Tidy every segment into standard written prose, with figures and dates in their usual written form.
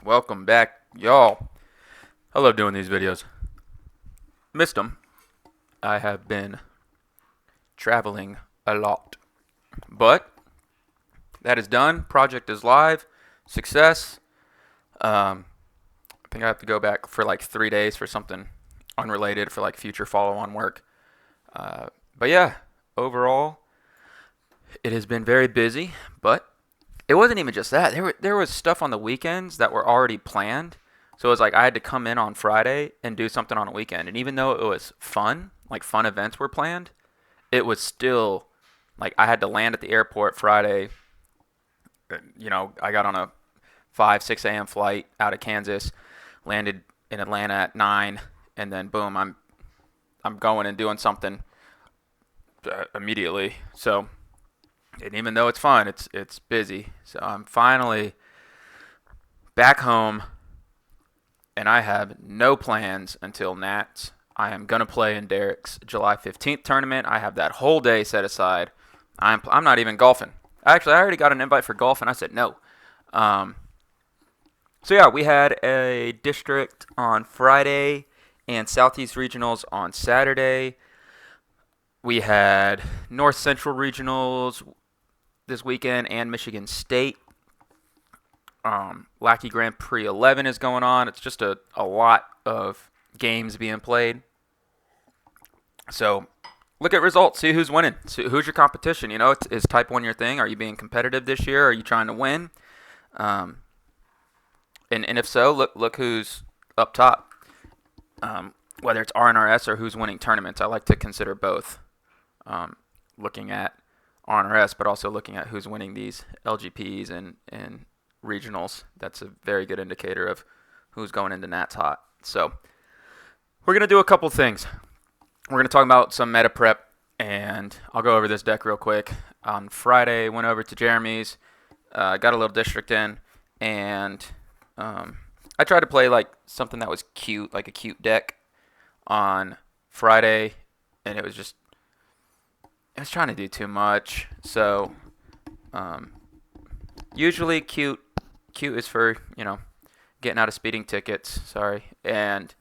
Welcome back, y'all. I love doing these videos. Missed them. I have been traveling a lot. But that is done. Project is live. Success. I think I have to go back for like 3 days for something unrelated for like future follow-on work. But yeah, overall, it has been very busy. But it wasn't even just that. There was stuff on the weekends that were already planned. So it was like I had to come in on Friday and do something on a weekend. And even though it was fun, like fun events were planned, it was still like I had to land at the airport Friday. I got on a 5, 6 a.m. flight out of Kansas, landed in Atlanta at 9, and then boom, I'm going and doing something immediately. So, and even though it's fun, it's busy. So I'm finally back home, and I have no plans until Nats. I am gonna play in Derek's July 15th tournament. I have that whole day set aside. I'm not even golfing. Actually, I already got an invite for golf, and I said no. So yeah, we had a district on Friday and Southeast regionals on Saturday. We had North Central regionals this weekend and Michigan State. Lackey Grand Prix 11 is going on. It's just a lot of games being played. So look at results. See who's winning. See who's your competition. Is Type 1 your thing? Are you being competitive this year? Are you trying to win? And if so, look who's up top. Whether it's RNRS or who's winning tournaments, I like to consider both. Looking at RNRS, but also looking at who's winning these LGPs and regionals. That's a very good indicator of who's going into Nats hot. So we're going to do a couple things. We're going to talk about some meta prep, and I'll go over this deck real quick. On Friday, went over to Jeremy's, got a little district in, and I tried to play like something that was cute, like a cute deck on Friday, and it was trying to do too much. So usually cute is for, getting out of speeding tickets, and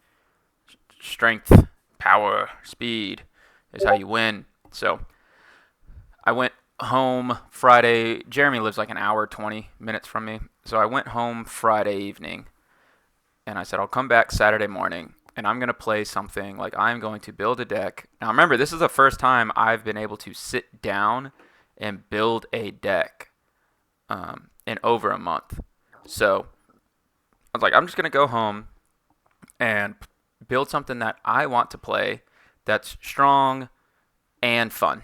strength, power, speed is how you win. So I went home Friday. Jeremy lives like an hour, 20 minutes from me. So I went home Friday evening, and I said, I'll come back Saturday morning, and I'm going to play something. Like, I'm going to build a deck. Now, remember, this is the first time I've been able to sit down and build a deck in over a month. So I was like, I'm just going to go home and build something that I want to play that's strong and fun.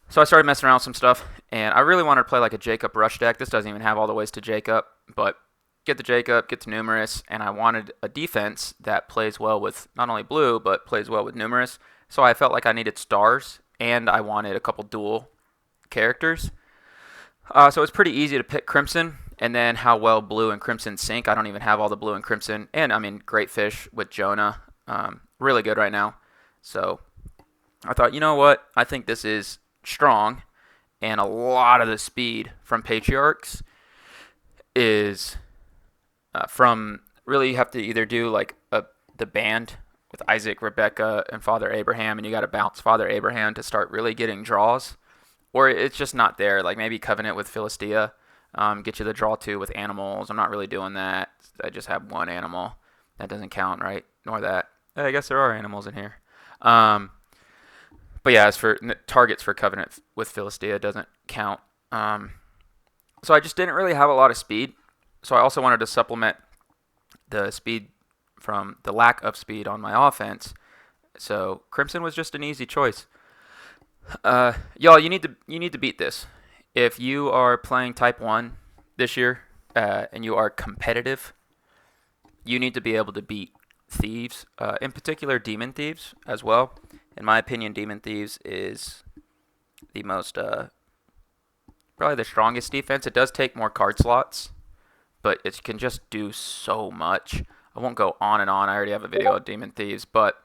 So I started messing around with some stuff, and I really wanted to play like a Jacob Rush deck. This doesn't even have all the ways to Jacob, but get the Jacob, get to numerous, and I wanted a defense that plays well with not only blue, but plays well with numerous. So I felt like I needed stars, and I wanted a couple dual characters. So it's pretty easy to pick Crimson, and then how well blue and Crimson sync. I don't even have all the blue and Crimson, and I mean, great fish with Jonah. Really good right now. So I thought, you know what? I think this is strong, and a lot of the speed from Patriarchs is from really you have to either do like the band with Isaac, Rebecca, and Father Abraham, and you got to bounce Father Abraham to start really getting draws, or it's just not there. Like maybe Covenant with Philistia, get you the draw 2 with animals. I'm not really doing that. I just have one animal. That doesn't count, right? Nor that. I guess there are animals in here. But yeah, as for targets for Covenant with Philistia, doesn't count. So I just didn't really have a lot of speed. So I also wanted to supplement the speed from the lack of speed on my offense. So Crimson was just an easy choice. Y'all, you need to beat this. If you are playing Type 1 this year and you are competitive, you need to be able to beat Thieves, in particular Demon Thieves as well. In my opinion, Demon Thieves is the most, probably the strongest defense. It does take more card slots, but it can just do so much. I won't go on and on. I already have a video of Demon Thieves, but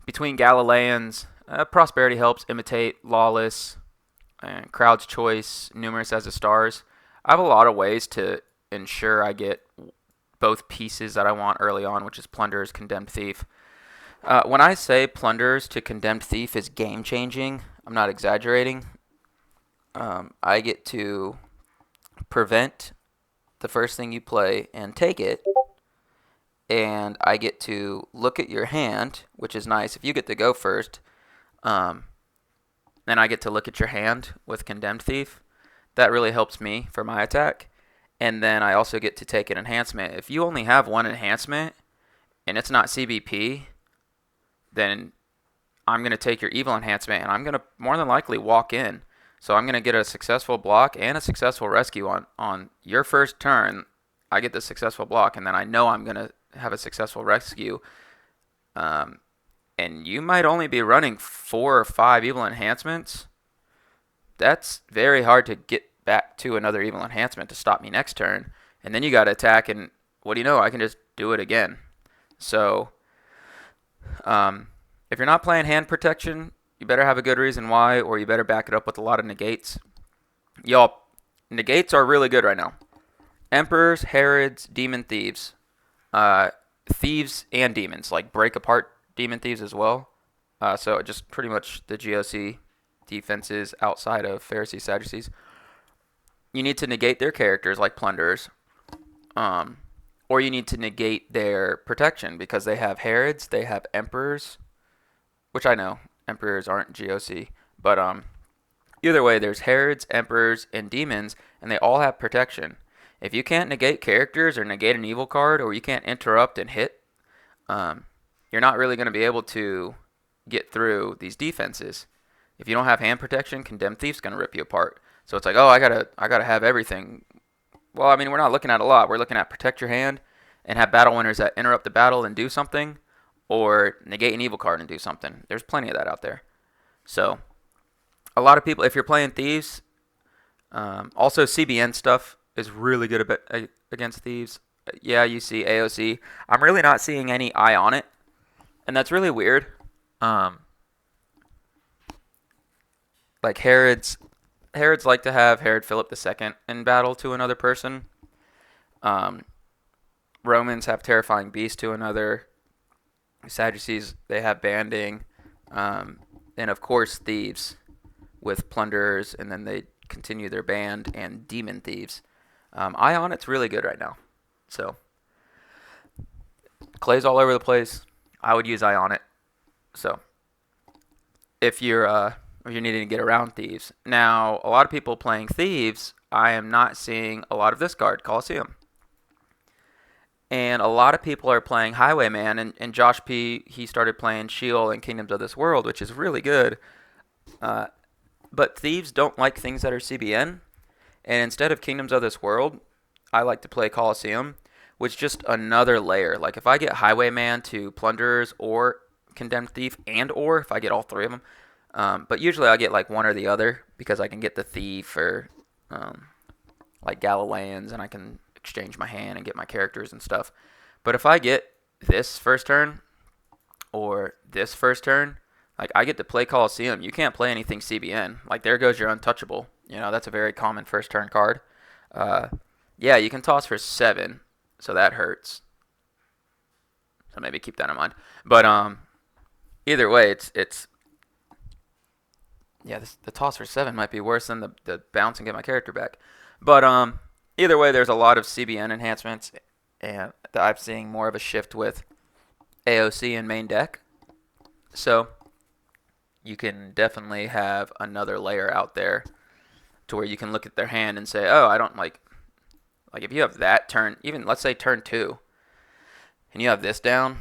between Galileans, Prosperity helps, Imitate, Lawless, and Crowd's Choice, Numerous as the stars. I have a lot of ways to ensure I get both pieces that I want early on, which is Plunderers, Condemned Thief. When I say Plunderers to Condemned Thief is game changing, I'm not exaggerating. I get to prevent the first thing you play and take it, and I get to look at your hand, which is nice. If you get to go first, then I get to look at your hand with Condemned Thief. That really helps me for my attack. And then I also get to take an enhancement. If you only have one enhancement and it's not CBP, then I'm going to take your evil enhancement and I'm going to more than likely walk in. So I'm going to get a successful block and a successful rescue on your first turn. I get the successful block, and then I know I'm going to have a successful rescue. And you might only be running 4 or 5 evil enhancements. That's very hard to get back to another evil enhancement to stop me next turn. And then you got to attack, and what do you know? I can just do it again. So if you're not playing hand protection, you better have a good reason why, or you better back it up with a lot of negates. Y'all, negates are really good right now. Emperors, Herods, Demon Thieves. Thieves and demons, like break apart Demon Thieves as well. So just pretty much the GOC defenses outside of Pharisees, Sadducees. You need to negate their characters like Plunderers. Or you need to negate their protection because they have Herods, they have Emperors, which I know Emperors aren't GOC, but either way, there's Herods, Emperors, and Demons, and they all have protection. If you can't negate characters or negate an evil card, or you can't interrupt and hit, you're not really going to be able to get through these defenses. If you don't have hand protection, Condemned Thief's going to rip you apart. So it's like, oh, I gotta have everything. Well, I mean, we're not looking at a lot. We're looking at protect your hand and have battle winners that interrupt the battle and do something, or negate an evil card and do something. There's plenty of that out there. So a lot of people, if you're playing Thieves, also CBN stuff is really good against Thieves. Yeah, you see AOC. I'm really not seeing any eye on it, and that's really weird. Like Herods like to have Herod Philip II in battle to another person. Romans have Terrifying Beast to another. Sadducees, they have banding. And of course Thieves with Plunderers, and then they continue their band and Demon Thieves. Eye on it's really good right now. So Clay's all over the place. I would use Eye on it. So if you're needing to get around Thieves. Now, a lot of people playing Thieves, I am not seeing a lot of this card, Colosseum. And a lot of people are playing Highwayman, and Josh P., he started playing Sheol and Kingdoms of this World, which is really good. But Thieves don't like things that are CBN, and instead of Kingdoms of this World, I like to play Colosseum, which is just another layer. Like if I get Highwayman to Plunderers or Condemned Thief, and or if I get all 3 of them, but usually I get like one or the other because I can get the Thief or like Galileans, and I can exchange my hand and get my characters and stuff. But if I get this first turn or this first turn, like I get to play Colosseum. You can't play anything CBN. Like there goes your Untouchable. You know, that's a very common first turn card. Yeah, you can toss for 7, so that hurts. So maybe keep that in mind. But either way, it's yeah, the toss for 7 might be worse than the bounce and get my character back. But either way, there's a lot of CBN enhancements, and I'm seeing more of a shift with AOC and main deck. So you can definitely have another layer out there to where you can look at their hand and say, oh, I don't like if you have that turn, even let's say turn 2, and you have this down,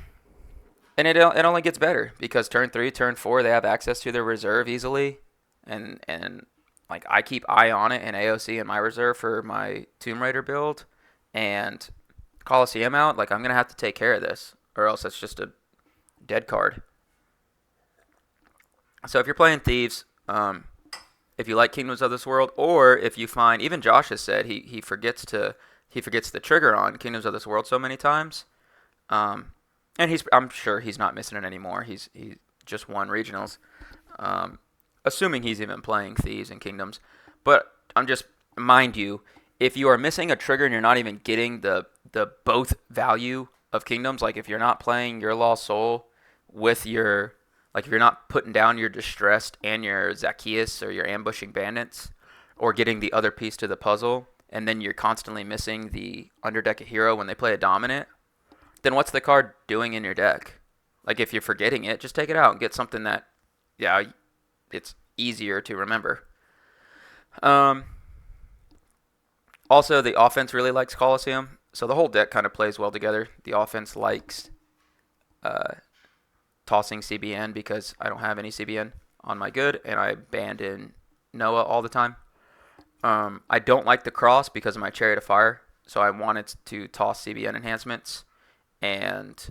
and it only gets better because turn 3, turn 4, they have access to their reserve easily. And like I keep Eye on it and AOC in my reserve for my Tomb Raider build, and Colosseum out, like I'm going to have to take care of this, or else it's just a dead card. So if you're playing Thieves, if you like Kingdoms of this World, or if you find, even Josh has said he forgets the trigger on Kingdoms of this World so many times, and I'm sure he's not missing it anymore. He just won regionals. Assuming he's even playing Thieves and Kingdoms. But I'm just, mind you, if you are missing a trigger and you're not even getting the both value of kingdoms, like if you're not playing your Lost Soul with your, like if you're not putting down your Distressed and your Zacchaeus or your Ambushing Bandits, or getting the other piece to the puzzle, and then you're constantly missing the underdeck a hero when they play a dominant, then what's the card doing in your deck? Like if you're forgetting it, just take it out and get something that, yeah, it's easier to remember. Um, Also, the offense really likes Colosseum, so the whole deck kind of plays well together. The offense likes uh, tossing CBN because I don't have any CBN on my good, and I banned in Noah all the time. I don't like the cross because of my Chariot of Fire, so I wanted to toss CBN enhancements and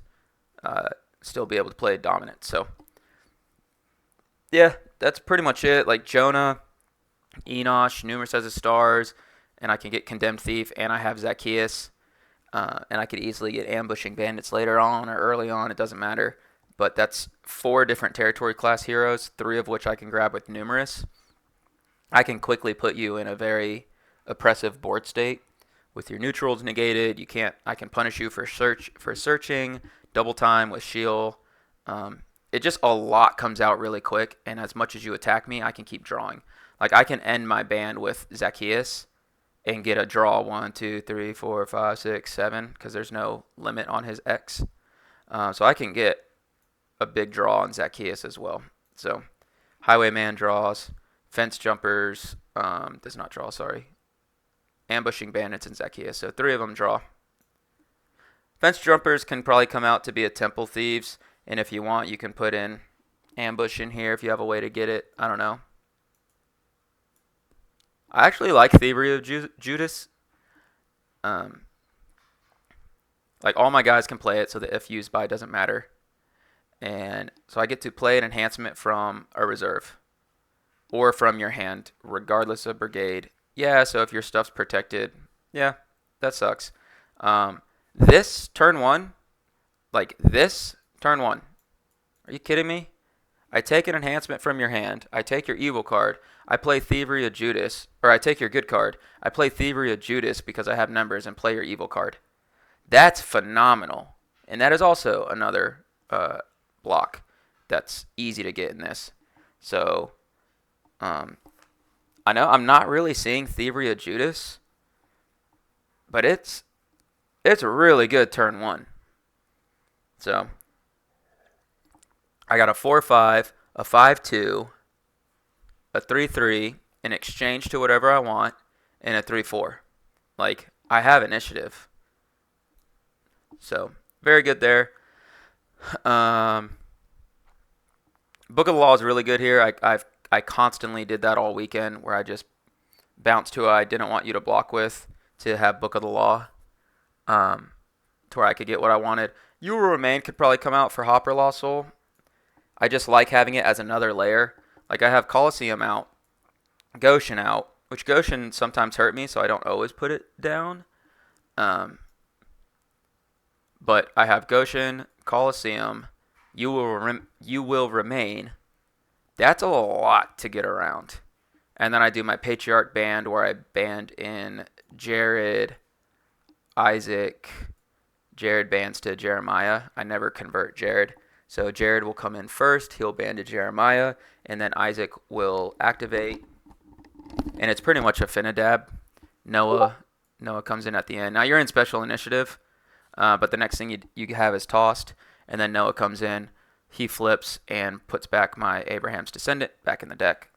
still be able to play dominant. So, yeah, that's pretty much it. Like Jonah, Enosh, Numerous as a Stars, and I can get Condemned Thief, and I have Zacchaeus, and I could easily get Ambushing Bandits later on or early on. It doesn't matter. But that's 4 different territory class heroes, 3 of which I can grab with Numerous. I can quickly put you in a very oppressive board state with your neutrals negated. I can punish you for searching, double time with shield. It just a lot comes out really quick, and as much as you attack me, I can keep drawing. Like I can end my band with Zacchaeus and get a draw 1, 2, 3, 4, 5, 6, 7 because there's no limit on his X. So I can get a big draw on Zacchaeus as well. So Highwayman draws. Fence Jumpers does not draw, sorry. Ambushing Bandits and Zacchaeus. So 3 of them draw. Fence Jumpers can probably come out to be a Temple Thieves. And if you want, you can put in Ambush in here if you have a way to get it. I don't know. I actually like Thievery of Judas. Like all my guys can play it, so the if used by doesn't matter. And so I get to play an enhancement from a reserve. Or from your hand, regardless of brigade. Yeah, so if your stuff's protected, yeah, that sucks. This turn 1, are you kidding me? I take an enhancement from your hand, I take your evil card, I play Thievery of Judas, or I take your good card, I play Thievery of Judas because I have numbers and play your evil card. That's phenomenal. And that is also another block that's easy to get in this. So I know I'm not really seeing Thievery of Judas, but it's a really good turn 1. So I got a 4-5, a 5-2, a 3-3 in exchange to whatever I want, and a 3-4. Like I have initiative. So very good there. Book of the Law is really good here. I constantly did that all weekend where I just bounced who I didn't want you to block with to have Book of the Law to where I could get what I wanted. You Will Remain could probably come out for Hopper Lost Soul. I just like having it as another layer. Like I have Colosseum out, Goshen out, which Goshen sometimes hurt me, so I don't always put it down. But I have Goshen, Colosseum, You Will Remain. That's a lot to get around. And then I do my Patriarch band where I band in Jared, Isaac. Jared bands to Jeremiah. I never convert Jared. So Jared will come in first. He'll band to Jeremiah. And then Isaac will activate. And it's pretty much a Finadab. Noah comes in at the end. Now you're in special initiative. But the next thing you have is tossed. And then Noah comes in. He flips and puts back my Abraham's Descendant back in the deck.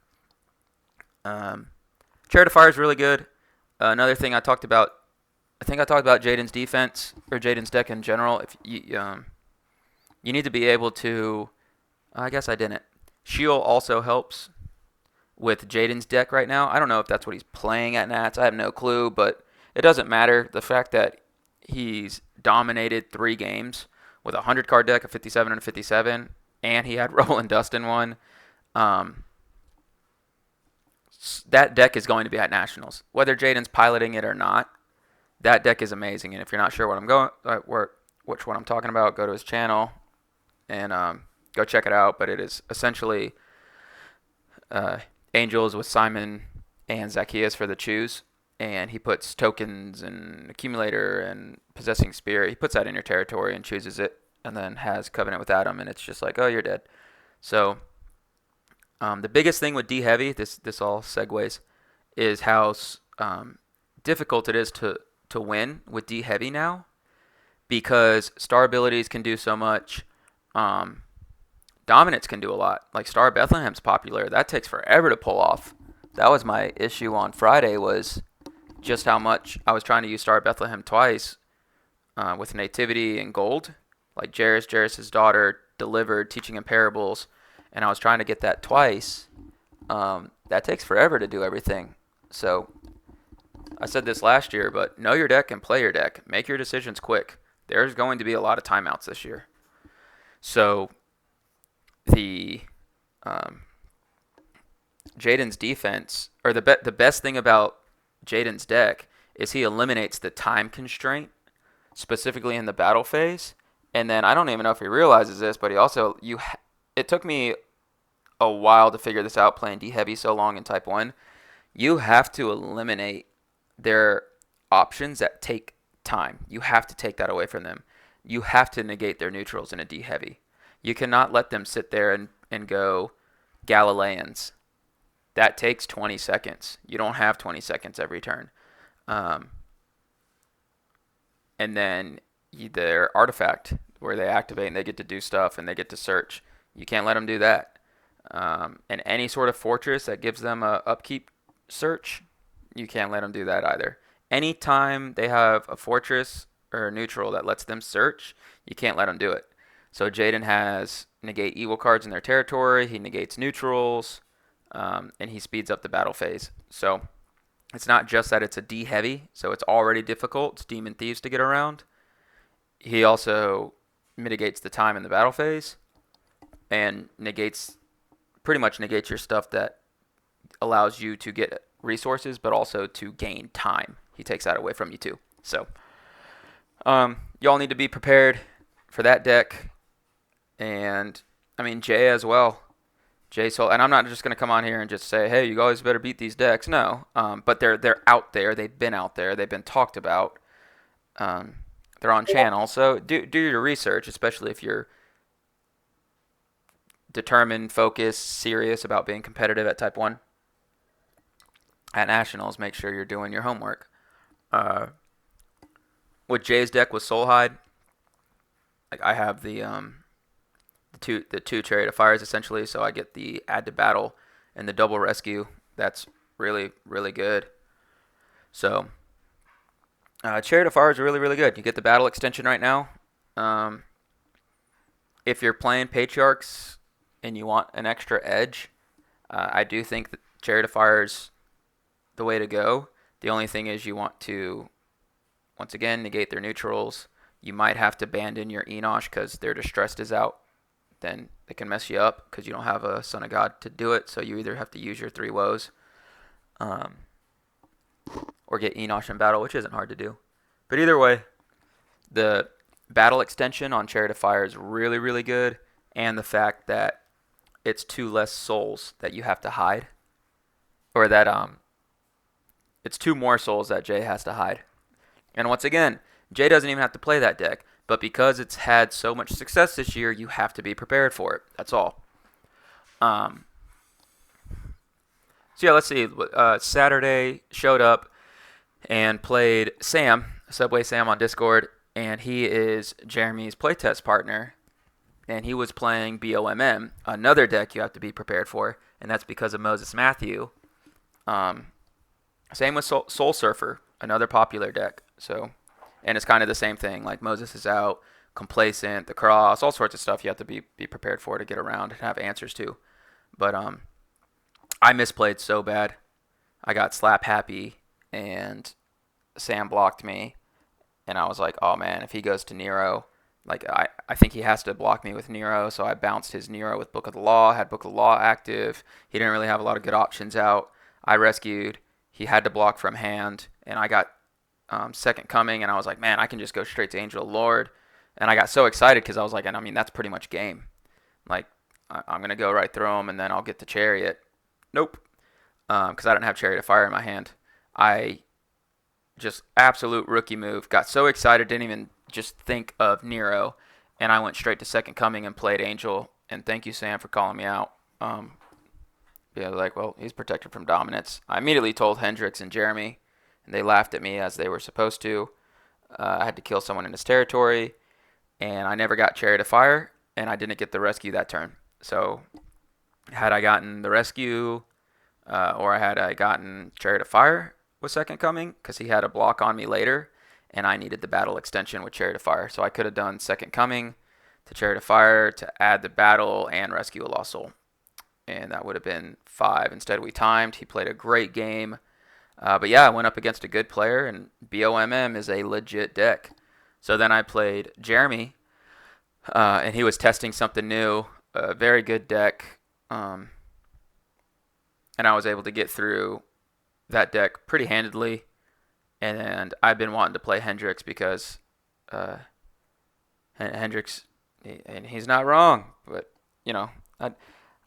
Chariot of Fire is really good. Another thing I think I talked about Jaden's defense, or Jaden's deck in general. If you need to be able to, I guess I didn't. Shield also helps with Jaden's deck right now. I don't know if that's what he's playing at Nats. I have no clue, but it doesn't matter. The fact that he's dominated 3 games with a 100-card deck, a 57 and a 57, and he had Roland Dust in one. That deck is going to be at Nationals. Whether Jaden's piloting it or not, that deck is amazing. And if you're not sure which one I'm talking about, go to his channel and go check it out. But it is essentially Angels with Simon and Zacchaeus for the choose. and he puts tokens and accumulator and possessing spirit. He puts that in your territory and chooses it, and then has covenant with Adam, and it's just like, oh, you're dead. So the biggest thing with D heavy, this all segues, is how difficult it is to win with D heavy now, because star abilities can do so much. Um, Dominance can do a lot. Like Star Bethlehem's popular. That takes forever to pull off. That was my issue on Friday, was just how much I was trying to use Star Bethlehem twice with Nativity and Gold. Like Jairus' daughter delivered teaching in parables, and I was trying to get that twice. That takes forever to do everything. So I said this last year, but know your deck and play your deck. Make your decisions quick. There's going to be a lot of timeouts this year. So the Jaden's defense, or the best thing about Jaden's deck is he eliminates the time constraint, specifically in the battle phase. And then I don't even know if he realizes this, but he also it took me a while to figure this out playing D heavy so long in Type 1. You have to eliminate their options that take time. You have to take that away from them. You have to negate their neutrals in a D heavy. You cannot let them sit there and go Galileans. That takes 20 seconds. You don't have 20 seconds every turn. And then their artifact, where they activate and they get to do stuff and they get to search. You can't let them do that. And any sort of fortress that gives them a upkeep search, you can't let them do that either. Anytime they have a fortress or a neutral that lets them search, you can't let them do it. So Jaden has negate evil cards in their territory. He negates neutrals, and he speeds up the battle phase. So it's not just that it's a D heavy, so it's already difficult. It's Demon Thieves to get around. He also mitigates the time in the battle phase, and pretty much negates your stuff that allows you to get resources, but also to gain time. He takes that away from you too. So y'all need to be prepared for that deck. And I mean, Jay as well. And I'm not just going to come on here and just say, hey, you guys better beat these decks. No, but they're out there. They've been out there. They've been talked about. They're on channel. So do your research, especially if you're determined, focused, serious about being competitive at Type 1. At Nationals, make sure you're doing your homework. With Jay's deck with Soulhide, like I have the two Chariot of Fires essentially, so I get the add to battle and the double rescue. That's really, really good. So Chariot of Fire is really, really good. You get the battle extension right now. If you're playing Patriarchs and you want an extra edge, I do think that Chariot of Fire is the way to go. The only thing is you want to, once again, negate their neutrals. You might have to abandon your Enosh because their Distressed is out. Then it can mess you up because you don't have a Son of God to do it. So you either have to use your 3 woes or get Enosh in battle, which isn't hard to do. But either way, the battle extension on Chariot of Fire is really, really good. And the fact that it's 2 less souls that you have to hide. Or that it's 2 more souls that Jay has to hide. And once again, Jay doesn't even have to play that deck. But because it's had so much success this year, you have to be prepared for it. That's all. So yeah, let's see. Saturday showed up and played Sam, Subway Sam on Discord, and he is Jeremy's playtest partner. And he was playing BOMM, another deck you have to be prepared for, and that's because of Moses Matthew. Same with Soul Surfer, another popular deck. So. And it's kind of the same thing. Like Moses is out, Complacent, the Cross, all sorts of stuff you have to be prepared for to get around and have answers to. But I misplayed so bad. I got slap happy, and Sam blocked me. And I was like, oh man, if he goes to Nero, like I think he has to block me with Nero. So I bounced his Nero with Book of the Law, had Book of the Law active. He didn't really have a lot of good options out. I rescued. He had to block from hand, and I got Second Coming, and I was like, man, I can just go straight to Angel of the Lord. And I got so excited because I was like, and I mean, that's pretty much game. Like, I'm going to go right through him, and then I'll get the Chariot. Nope. Because I didn't have Chariot of Fire in my hand. I just absolute rookie move. Got so excited, didn't even just think of Nero, and I went straight to Second Coming and played Angel. And thank you, Sam, for calling me out. Yeah, like, well, he's protected from dominance. I immediately told Hendrix and Jeremy, and they laughed at me as they were supposed to. I had to kill someone in his territory, and I never got Chariot of Fire, and I didn't get the rescue that turn. So, had I gotten the rescue, or had I gotten Chariot of Fire with Second Coming, because he had a block on me later, and I needed the battle extension with Chariot of Fire. So I could have done Second Coming to Chariot of Fire to add the battle and rescue a lost soul. And that would have been 5. Instead, we timed. He played a great game. But yeah, I went up against a good player, and BOMM is a legit deck. So then I played Jeremy, and he was testing something new, a very good deck. And I was able to get through that deck pretty handedly. And I've been wanting to play Hendrix because Hendrix, and he's not wrong, but you know,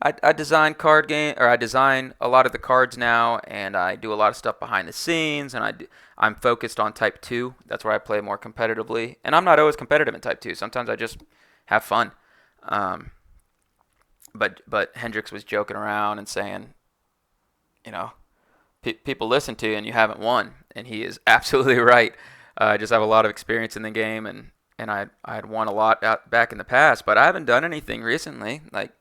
I design I design a lot of the cards now, and I do a lot of stuff behind the scenes, and I'm focused on Type 2. That's where I play more competitively, and I'm not always competitive in Type 2. Sometimes I just have fun. But Hendrix was joking around and saying, you know, people listen to you and you haven't won, and he is absolutely right. I just have a lot of experience in the game, and I had won a lot back in the past, but I haven't done anything recently. Like,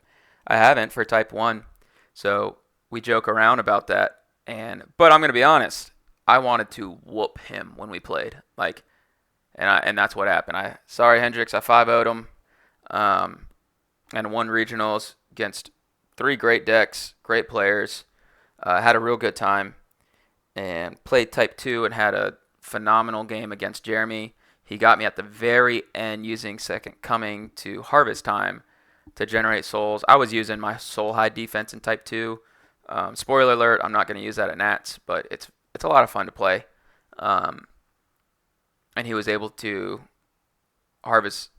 I haven't for Type 1. So we joke around about that. But I'm going to be honest. I wanted to whoop him when we played. And that's what happened. Sorry, Hendrix. I 5-0'd him. And won regionals against 3 great decks, great players. Had a real good time. And played Type 2 and had a phenomenal game against Jeremy. He got me at the very end using Second Coming to Harvest Time to generate souls. I was using my soul hide defense in Type 2. Spoiler alert, I'm not going to use that at Nats, but it's a lot of fun to play. And he was able to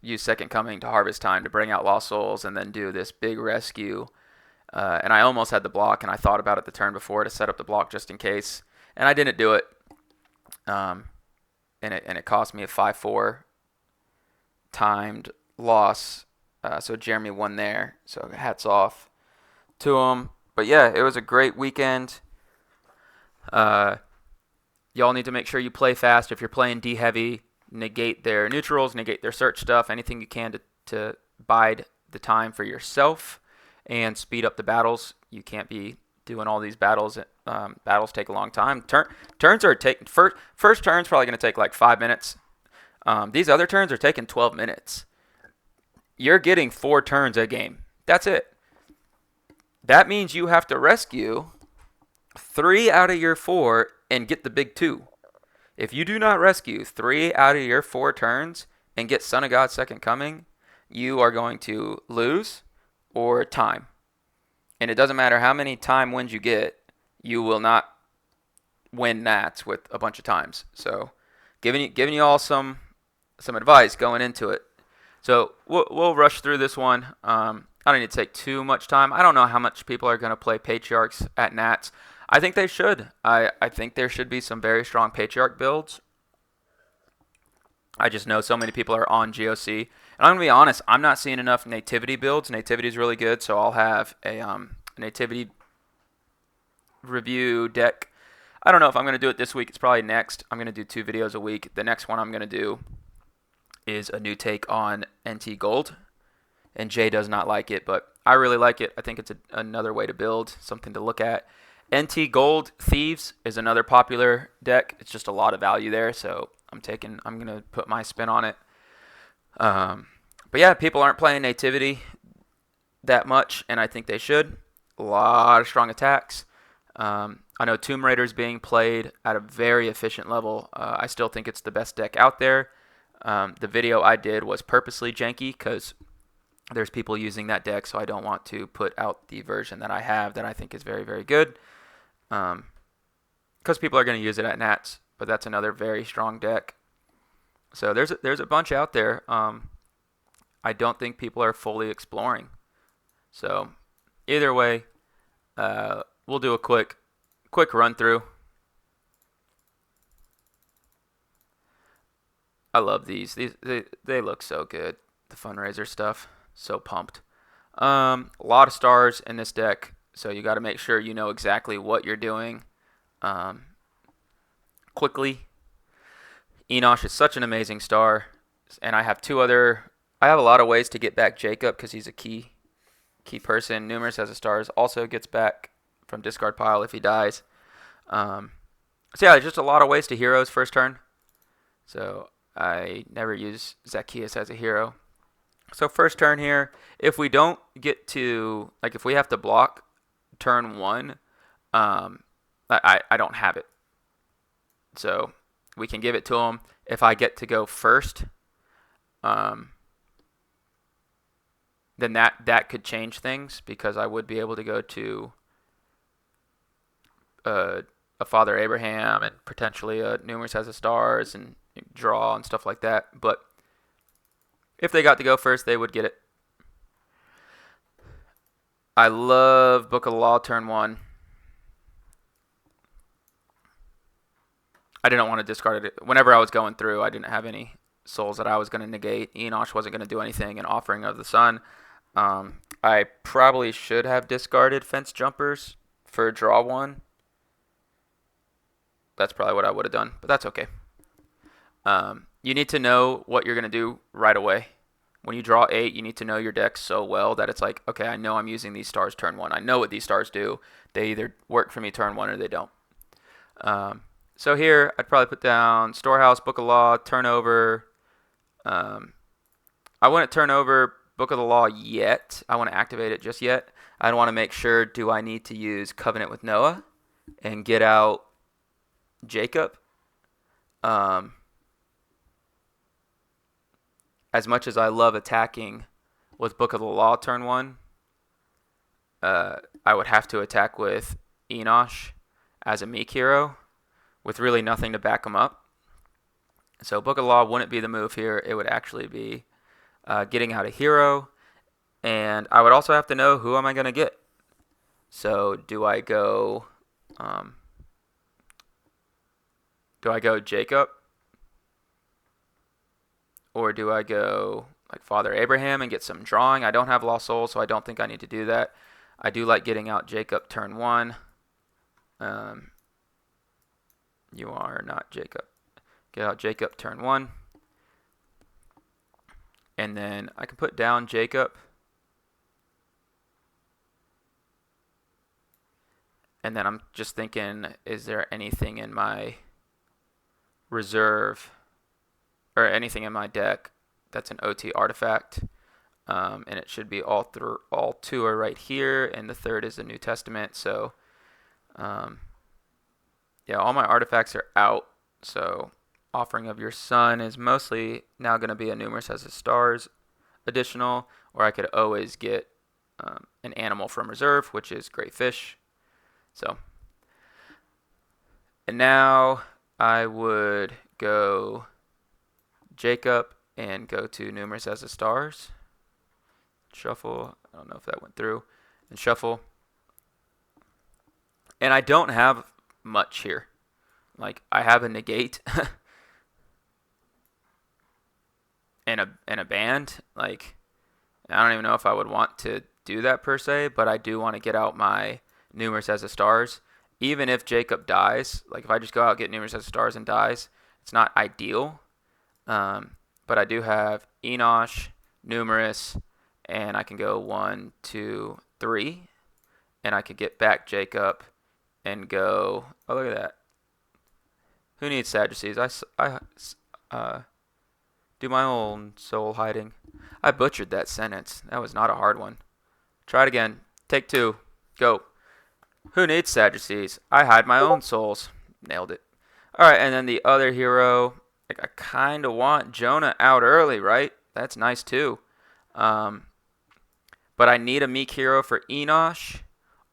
use Second Coming to Harvest Time to bring out lost souls and then do this big rescue. And I almost had the block, and I thought about it the turn before to set up the block just in case. And I didn't do it. And it cost me a 5-4 timed loss. So Jeremy won there. So hats off to him. But yeah, it was a great weekend. Y'all need to make sure you play fast. If you're playing D heavy, negate their neutrals, negate their search stuff, anything you can to bide the time for yourself and speed up the battles. You can't be doing all these battles. Battles take a long time. Turns are taking first turn's probably going to take like 5 minutes. These other turns are taking 12 minutes. You're getting 4 turns a game. That's it. That means you have to rescue 3 out of your 4 and get the big 2. If you do not rescue 3 out of your 4 turns and get Son of God Second Coming, you are going to lose or time. And it doesn't matter how many time wins you get, you will not win Nats with a bunch of times. So giving you all some advice going into it. So we'll rush through this one. I don't need to take too much time. I don't know how much people are going to play Patriarchs at Nats. I think they should. I think there should be some very strong Patriarch builds. I just know so many people are on GOC. And I'm going to be honest, I'm not seeing enough Nativity builds. Nativity is really good, so I'll have a Nativity review deck. I don't know if I'm going to do it this week. It's probably next. I'm going to do 2 videos a week. The next one I'm going to do is a new take on NT Gold. And Jay does not like it, but I really like it. I think it's another way to build, something to look at. NT Gold Thieves is another popular deck. It's just a lot of value there, so I'm going to put my spin on it. But yeah, people aren't playing Nativity that much, and I think they should. A lot of strong attacks. I know Tomb Raider is being played at a very efficient level. I still think it's the best deck out there. The video I did was purposely janky because there's people using that deck, so I don't want to put out the version that I have that I think is very, very good. Because people are going to use it at Nats, but that's another very strong deck. So there's a bunch out there. I don't think people are fully exploring. So either way, we'll do a quick run through. I love these. They look so good. The fundraiser stuff. So pumped. A lot of stars in this deck, so you got to make sure you know exactly what you're doing. Um, quickly, Enosh is such an amazing star, and I have two other. I have a lot of ways to get back Jacob because he's a key person. Numerous as a stars also gets back from discard pile if he dies. So yeah, just a lot of ways to heroes first turn. So I never use Zacchaeus as a hero. So first turn here, if we don't get to, like if we have to block turn 1, I don't have it. So we can give it to him. If I get to go first, then that could change things because I would be able to go to a Father Abraham and potentially a Numerous Has a Stars and draw and stuff like that. But if they got to go first, they would get it. I love Book of the Law turn 1. I didn't want to discard it. Whenever I was going through, I didn't have any souls that I was going to negate. Enosh wasn't going to do anything. An Offering of the Sun. I probably should have discarded Fence Jumpers for draw 1. That's probably what I would have done, but that's okay. You need to know what you're going to do right away. When you draw 8, you need to know your deck so well that it's like, okay, I know I'm using these stars turn 1. I know what these stars do. They either work for me turn 1 or they don't. So here, I'd probably put down Storehouse, Book of Law, Turnover. I wouldn't turn over Book of the Law yet. I want to activate it just yet. I want to make sure, do I need to use Covenant with Noah and get out Jacob? As much as I love attacking with Book of the Law turn 1, I would have to attack with Enosh as a meek hero with really nothing to back him up. So Book of the Law wouldn't be the move here. It would actually be getting out a hero. And I would also have to know, who am I going to get? So do I go Jacob? Or do I go like Father Abraham and get some drawing? I don't have Lost Souls, so I don't think I need to do that. I do like getting out Jacob turn 1. You are not Jacob. Get out Jacob turn 1. And then I can put down Jacob. And then I'm just thinking, is there anything in my reserve or anything in my deck that's an OT artifact? And it should be all two are right here, and the third is the New Testament. So yeah, all my artifacts are out. So Offering of Your Son is mostly now going to be a Numerous as a Stars additional, or I could always get an animal from reserve, which is Great Fish. So, and now I would go Jacob and go to Numerous as a Stars. Shuffle. I don't know if that went through. And shuffle. And I don't have much here. Like, I have a negate and a band. Like, I don't even know if I would want to do that per se, but I do want to get out my Numerous as a Stars. Even if Jacob dies, like if I just go out, get Numerous as a Stars and dies, it's not ideal. But I do have Enosh, Numerous, and I can go 1, 2, 3, and I could get back Jacob and go. Oh, look at that. Who needs Sadducees? I do my own soul hiding. I butchered that sentence. That was not a hard one. Try it again. Take 2. Go. Who needs Sadducees? I hide my own souls. Nailed it. All right, and then the other hero. Like, I kind of want Jonah out early, right? That's nice too. But I need a meek hero for Enosh,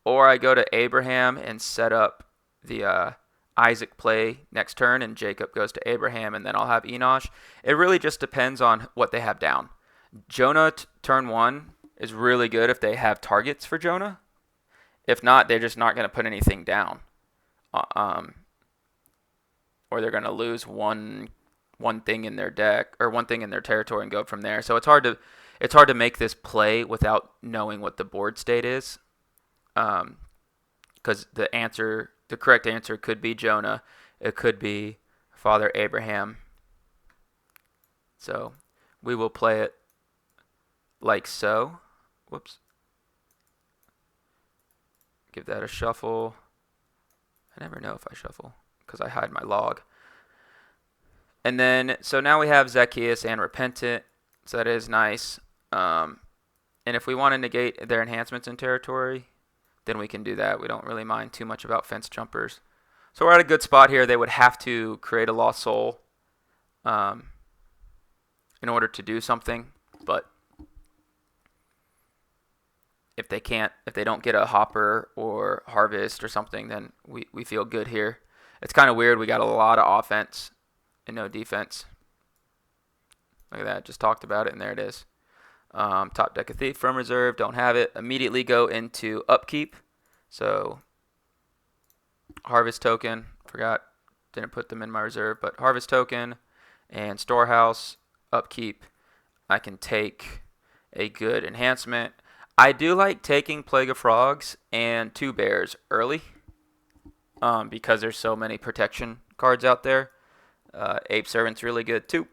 or I go to Abraham and set up the Isaac play next turn, and Jacob goes to Abraham, and then I'll have Enosh. It really just depends on what they have down. Jonah turn 1 is really good if they have targets for Jonah. If not, they're just not going to put anything down. Or they're going to lose one one thing in their deck or one thing in their territory and go from there. So it's hard to make this play without knowing what the board state is, because the correct answer could be Jonah, it could be Father Abraham. So we will play it like so. Whoops. Give that a shuffle. I never know if I shuffle because I hide my log. And then, so now we have Zacchaeus and Repentant, so that is nice. And if we want to negate their enhancements in territory, then we can do that. We don't really mind too much about fence jumpers. So we're at a good spot here. They would have to create a lost soul in order to do something, but if they don't get a hopper or harvest or something, then we feel good here. It's kind of weird. We got a lot of offense and no defense. Look at that. Just talked about it, and there it is. Top deck of Thief from reserve. Don't have it. Immediately go into upkeep. So harvest token. Forgot. Didn't put them in my reserve, but harvest token and storehouse, upkeep. I can take a good enhancement. I do like taking Plague of Frogs and 2 Bears early because there's so many protection cards out there. Ape Servant's really good too.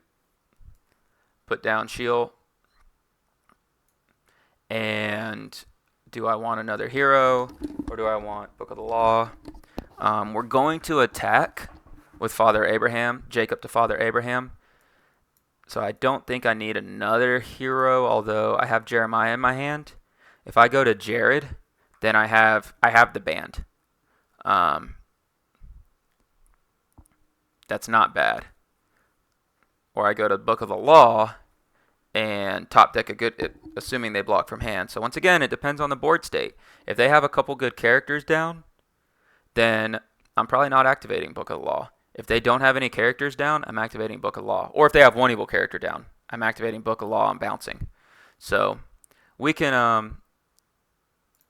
Put down Shield. And do I want another hero or do I want Book of the Law? We're going to attack with Father Abraham, Jacob to Father Abraham. So I don't think I need another hero, although I have Jeremiah in my hand. If I go to Jared, then I have the band. That's not bad. Or I go to Book of the Law and top deck a good, assuming they block from hand. So once again, it depends on the board state. If they have a couple good characters down, then I'm probably not activating Book of the Law. If they don't have any characters down, I'm activating Book of the Law. Or if they have one evil character down, I'm activating Book of the Law and bouncing. So we can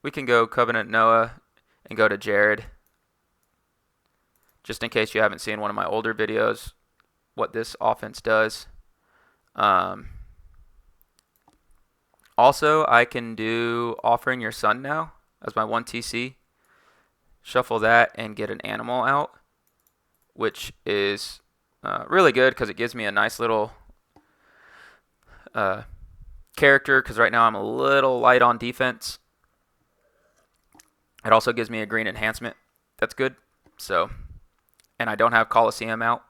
go Covenant Noah and go to Jared. Just in case you haven't seen one of my older videos, what this offense does. Also, I can do Offering Your Son now as my 1 TC. Shuffle that and get an animal out, which is really good because it gives me a nice little character, because right now I'm a little light on defense. It also gives me a green enhancement. That's good. So, and I don't have Coliseum out,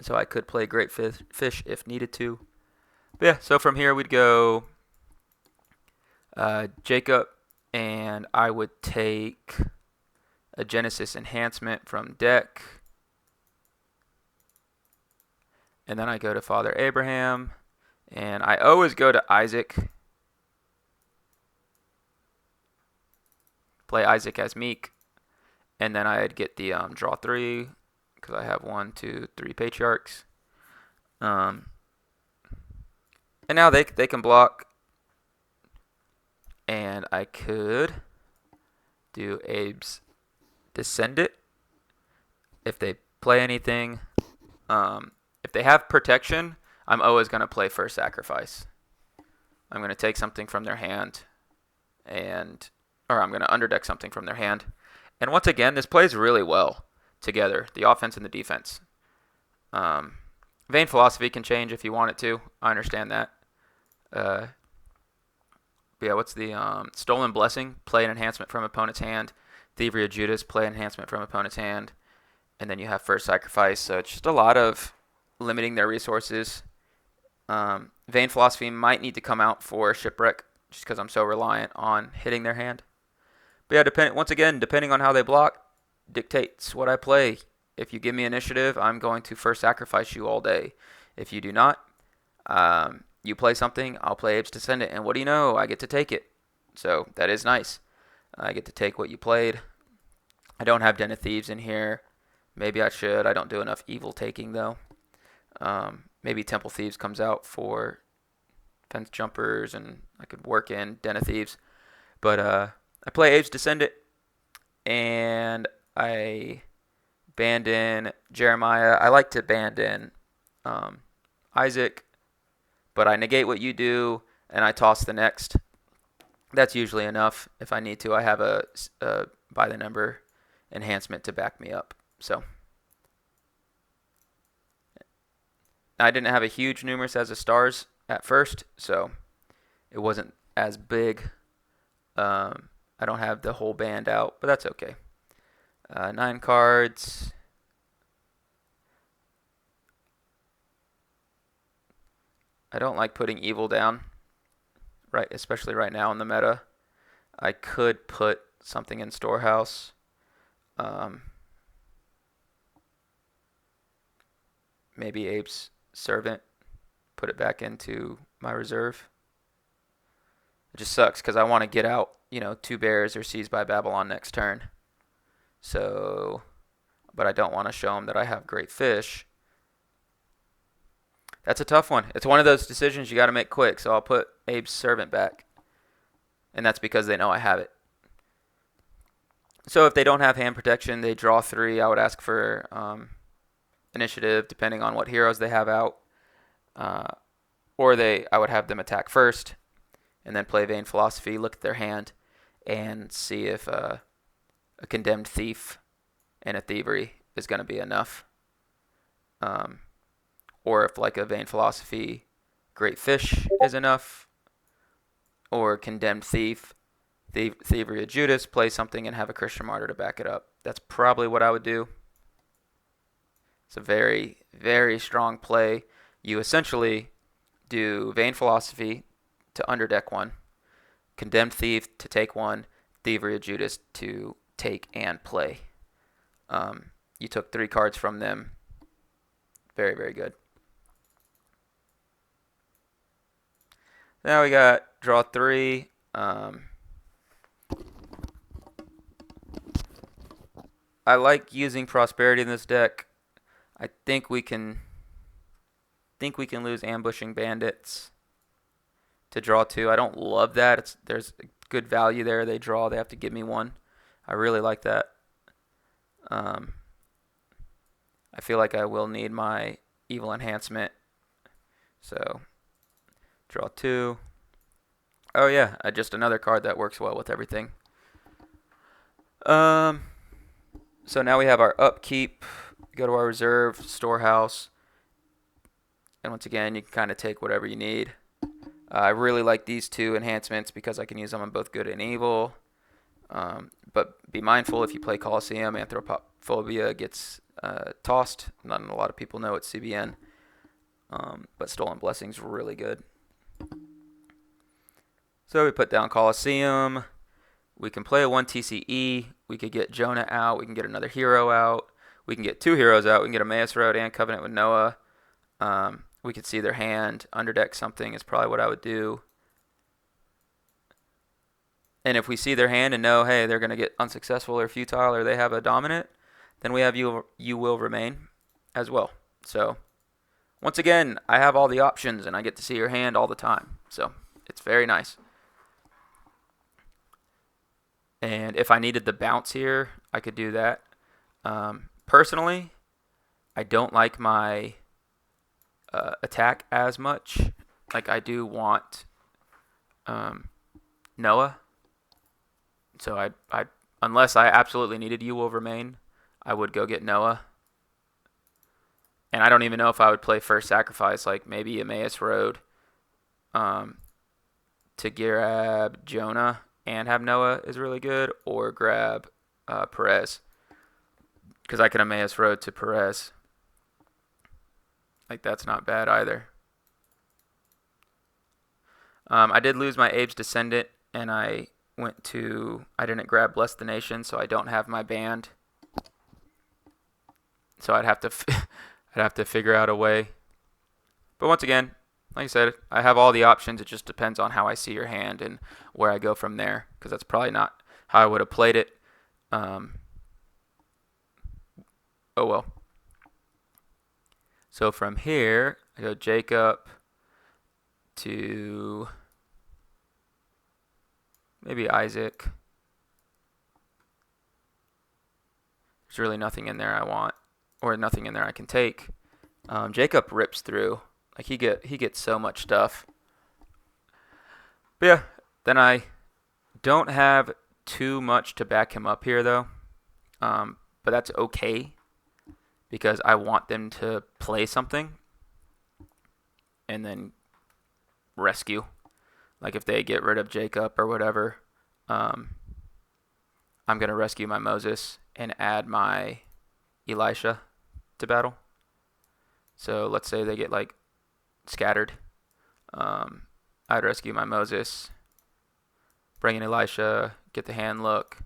so I could play Great Fish if needed to. But yeah, so from here we'd go Jacob, and I would take a Genesis enhancement from deck. And then I go to Father Abraham, and I always go to Isaac. Play Isaac as Meek, and then I'd get the draw 3 because I have 1, 2, 3 Patriarchs. And now they can block, and I could do Abe's Descendant if they play anything. If they have protection, I'm always going to play First Sacrifice. I'm going to take something from their hand, or I'm going to underdeck something from their hand. And once again, this plays really well together, the offense and the defense. Vain Philosophy can change if you want it to. I understand that. But yeah, what's the Stolen Blessing? Play an enhancement from opponent's hand. Thievery of Judas, play an enhancement from opponent's hand. And then you have First Sacrifice. So it's just a lot of limiting their resources. Vain Philosophy might need to come out for Shipwreck, just because I'm so reliant on hitting their hand. But yeah, once again, depending on how they block, dictates what I play. If you give me initiative, I'm going to First Sacrifice you all day. If you do not, you play something, I'll play Abe's Descendant. And what do you know? I get to take it. So that is nice. I get to take what you played. I don't have Den of Thieves in here. Maybe I should. I don't do enough evil taking, though. Maybe Temple Thieves comes out for fence jumpers, and I could work in Den of Thieves. But I play Abe's Descendant, and I band in Jeremiah. I like to band in Isaac, but I negate what you do and I toss the next. That's usually enough. If I need to, I have a by the number enhancement to back me up. So I didn't have a huge numerous as a stars at first, so it wasn't as big. I don't have the whole band out, but that's okay. 9 cards. I don't like putting evil down, right? Especially right now in the meta. I could put something in storehouse. Maybe Abe's servant. Put it back into my reserve. It just sucks because I want to get out, 2 bears or seized by Babylon next turn. So, but I don't want to show them that I have great fish. That's a tough one. It's one of those decisions you got to make quick. So I'll put Abe's servant back. And that's because they know I have it. So if they don't have hand protection, they draw 3. I would ask for initiative, depending on what heroes they have out. Or I would have them attack first, and then play Vain Philosophy, look at their hand, and see if a Condemned Thief and a Thievery is going to be enough. Or if like a Vain Philosophy, Great Fish is enough. Or Condemned Thief, Thievery of Judas, play something and have a Christian Martyr to back it up. That's probably what I would do. It's a very, very strong play. You essentially do Vain Philosophy to underdeck 1, Condemned Thief to take 1, Thievery of Judas to take and play. You took 3 cards from them. Very, very good. Now we got draw 3. I like using Prosperity in this deck. I think we can lose Ambushing Bandits to draw 2. I don't love that. There's good value there. They draw. They have to give me 1. I really like that. I feel like I will need my Evil Enhancement. So draw 2. Oh yeah, just another card that works well with everything. So now we have our upkeep. Go to our reserve, storehouse. And once again, you can kind of take whatever you need. I really like these 2 enhancements because I can use them on both good and evil. But be mindful if you play Colosseum, Anthropophobia gets tossed. Not a lot of people know it's CBN. But Stolen Blessing's really good. So we put down Colosseum. We can play a 1 TCE. We could get Jonah out. We can get another hero out. We can get 2 heroes out. We can get Emmaus Road and Covenant with Noah. We could see their hand. Underdeck something is probably what I would do. And if we see their hand and know, hey, they're going to get unsuccessful or futile or they have a dominant, then we have You Will Remain as well. So once again, I have all the options and I get to see your hand all the time. So it's very nice. And if I needed the bounce here, I could do that. Personally, I don't like my attack as much. Like I do want Noah. So I unless I absolutely needed You Will Remain, I would go get Noah. And I don't even know if I would play First Sacrifice, like maybe Emmaus Road to grab Jonah and have Noah is really good, or grab Perez. Because I can Emmaus Road to Perez. Like, that's not bad either. I did lose my Abe's Descendant, and I didn't grab Bless the Nation, so I don't have my band. So I'd have to figure out a way. But once again, like I said, I have all the options. It just depends on how I see your hand and where I go from there, because that's probably not how I would have played it. Oh well. So from here, I go Jacob to maybe Isaac. There's really nothing in there I want, or nothing in there I can take. Jacob rips through. Like he gets so much stuff. But yeah, then I don't have too much to back him up here though. But that's okay because I want them to play something and then rescue. Like if they get rid of Jacob or whatever, um, I'm gonna rescue my Moses and add my Elisha to battle. So let's say they get like scattered. Um, I'd rescue my Moses, bring in Elisha, get the hand look,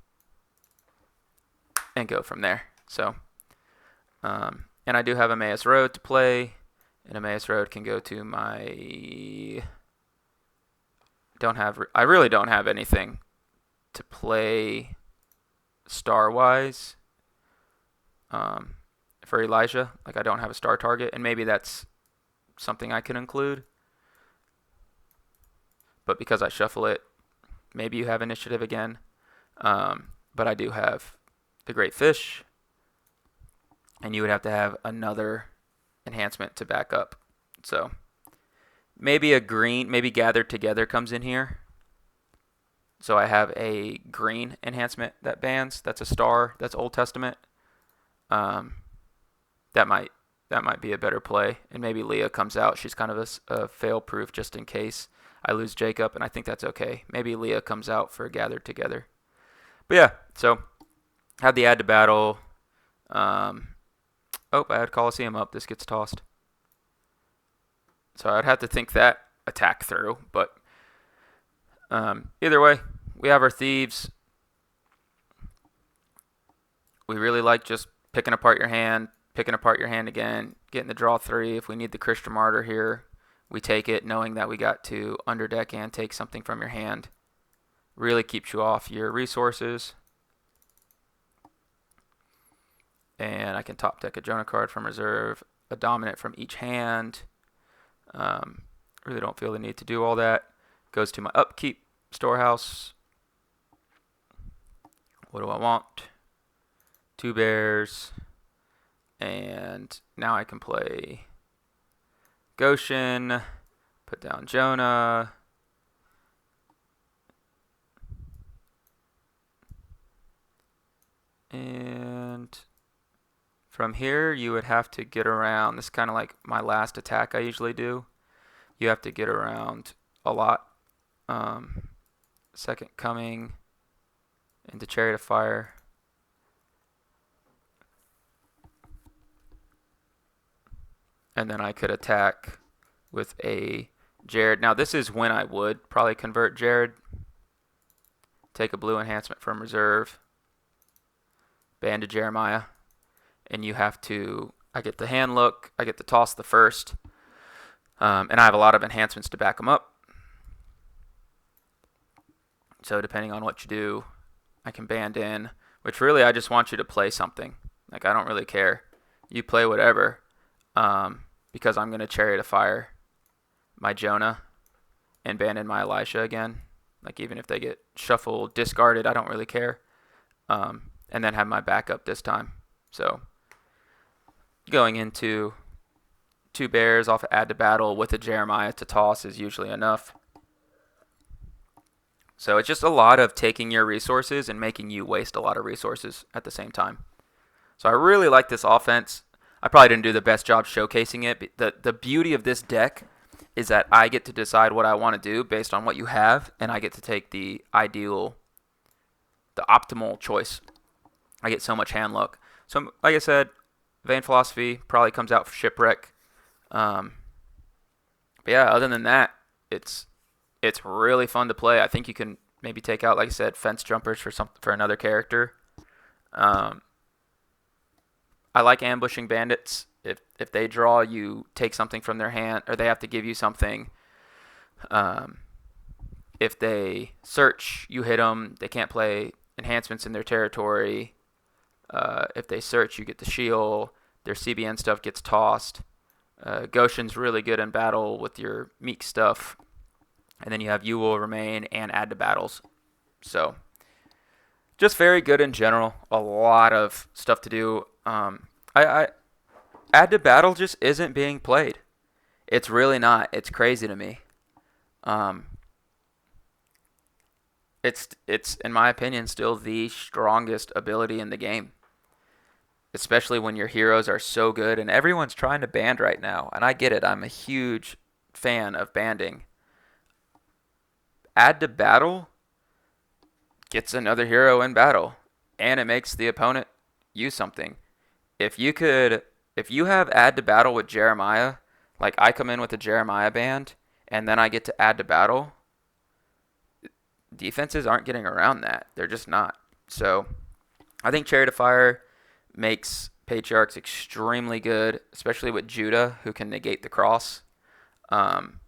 and go from there. So, and I do have Emmaus Road to play, and Emmaus Road can go to my. I really don't have anything to play star wise for Elijah. Like I don't have a star target, and maybe that's something I can include. But because I shuffle it, maybe you have initiative again. But I do have the Great Fish, and you would have to have another enhancement to back up. So maybe maybe Gathered Together comes in here. So I have a green enhancement that bans. That's a star. That's Old Testament. That might be a better play. And maybe Leah comes out. She's kind of a fail-proof just in case I lose Jacob, and I think that's okay. Maybe Leah comes out for Gathered Together. But yeah, so have the add to battle. I had Colosseum up. This gets tossed. So I'd have to think that attack through. But either way, we have our Thieves. We really like just picking apart your hand again, getting the draw 3. If we need the Christian Martyr here, we take it knowing that we got to underdeck and take something from your hand. Really keeps you off your resources. And I can top deck a Jonah card from reserve, a dominant from each hand. Really don't feel the need to do all that. Goes to my upkeep storehouse. What do I want? 2 bears. And now I can play Goshen, put down Jonah. And from here, you would have to get around. This is kind of like my last attack I usually do. You have to get around a lot. Second Coming into Chariot of Fire. And then I could attack with a Jared. Now, this is when I would probably convert Jared. Take a blue enhancement from reserve. Ban to Jeremiah. And you have to... I get the hand look. I get to toss the first. And I have a lot of enhancements to back them up. So depending on what you do, I can band in. Which really, I just want you to play something. Like, I don't really care. You play whatever. Because I'm going to Chariot of Fire my Jonah and ban in my Elisha again. Like, even if they get shuffled, discarded, I don't really care. And then have my backup this time. So, going into 2 bears off of add to battle with a Jeremiah to toss is usually enough. So, it's just a lot of taking your resources and making you waste a lot of resources at the same time. So, I really like this offense. I probably didn't do the best job showcasing it. The beauty of this deck is that I get to decide what I want to do based on what you have, and I get to take the optimal choice. I get so much hand luck. So, like I said, Vain Philosophy probably comes out for Shipwreck. But yeah, other than that, it's really fun to play. I think you can maybe take out, like I said, Fence Jumpers for another character. I like ambushing bandits. If they draw, you take something from their hand, or they have to give you something. If they search, you hit them. They can't play enhancements in their territory. If they search, you get the shield. Their CBN stuff gets tossed. Goshen's really good in battle with your Meek stuff. And then you have You Will Remain and Add to Battles. So, just very good in general. A lot of stuff to do. I Add to battle just isn't being played. It's really not. It's crazy to me. Um, it's in my opinion still the strongest ability in the game, especially when your heroes are so good and everyone's trying to band right now. And I get it. I'm a huge fan of banding. Add to battle gets another hero in battle, and it makes the opponent use something. If you could, if you have add to battle with Jeremiah, like I come in with a Jeremiah band, and then I get to add to battle, defenses aren't getting around that. They're just not. So I think Chariot of Fire makes Patriarchs extremely good, especially with Judah, who can negate the cross. Um,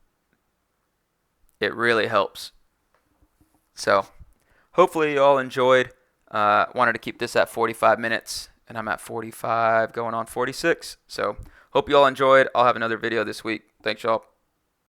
it really helps. So hopefully you all enjoyed. Wanted to keep this at 45 minutes, and I'm at 45 going on 46. So hope you all enjoyed. I'll have another video this week. Thanks, y'all.